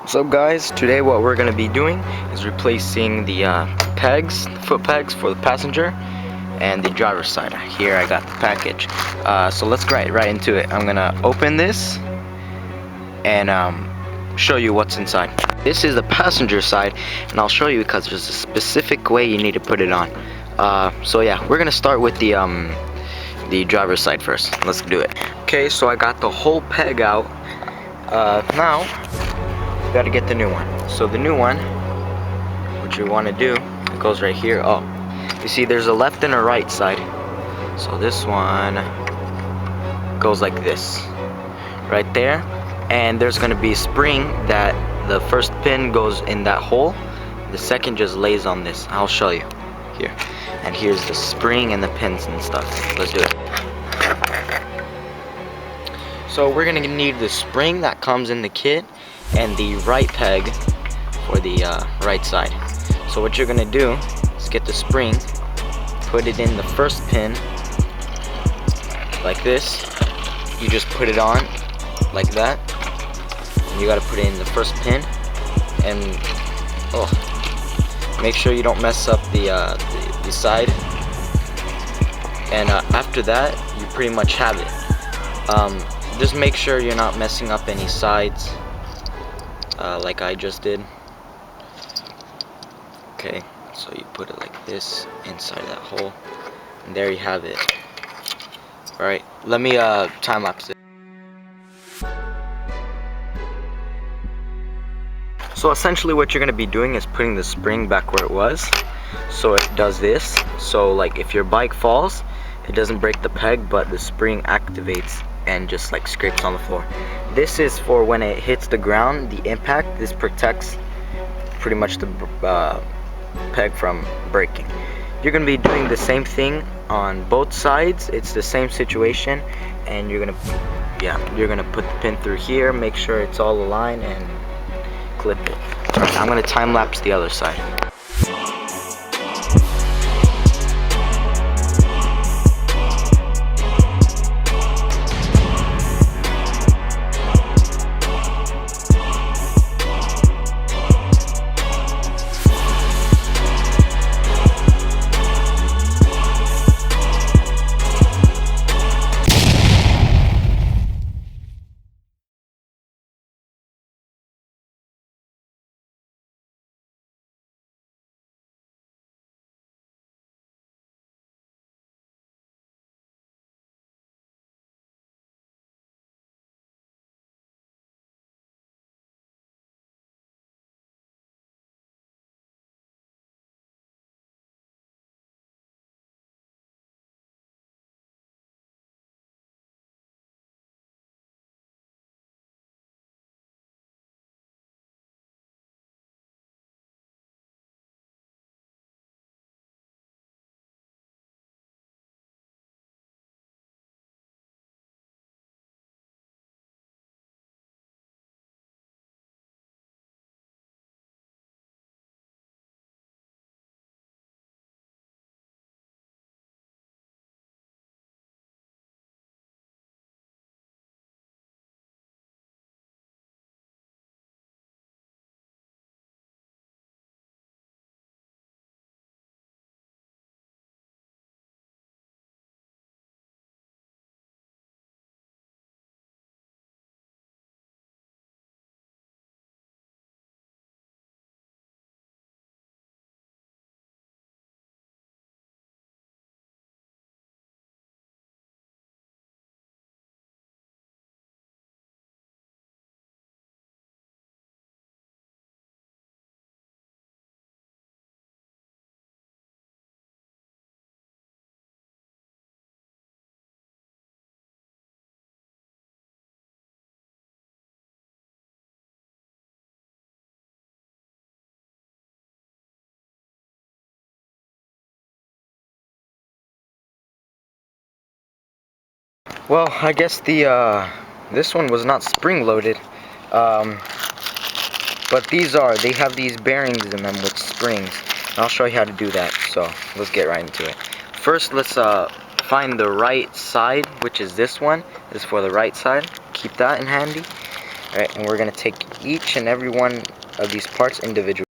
So guys, today what we're going to be doing is replacing the foot pegs for the passenger and the driver's side. Here I got the package. So let's get right into it. I'm going to open this and show you what's inside. This is the passenger side, and I'll show you because there's a specific way you need to put it on. So yeah, we're going to start with the driver's side first. Let's do it. Okay, so I got the whole peg out. Now got to get the new one. So the new one, what you want to do, it goes right here. Oh, you see there's a left and a right side. So this one goes like this, right there. And there's going to be a spring that the first pin goes in that hole. The second just lays on this. I'll show you here. And here's the spring and the pins and stuff. Let's do it. So we're going to need the spring that comes in the kit and the right peg for the right side. So what you're gonna do is get the spring, put it in the first pin like this. You just put it on like that, and you gotta put it in the first pin, and make sure you don't mess up the side. And after that, you pretty much have it. Just make sure you're not messing up any sides, like I just did. Okay, so you put it like this inside that hole, and there you have it. Alright, let me time lapse it. So essentially what you're going to be doing is putting the spring back where it was, so it does this. So like if your bike falls, it doesn't break the peg, but the spring activates and just like scrapes on the floor. This is for when it hits the ground, the impact. This protects pretty much the peg from breaking. You're going to be doing the same thing on both sides. It's the same situation, and you're going to put the pin through here, make sure it's all aligned, and clip it. Alright, I'm going to time lapse the other side. Well, I guess this one was not spring loaded, but they have these bearings in them with springs, and I'll show you how to do that. So let's get right into it. First, let's find the right side, which is this one. This is for the right side. Keep that in handy. Alright, and we're gonna take each and every one of these parts individually.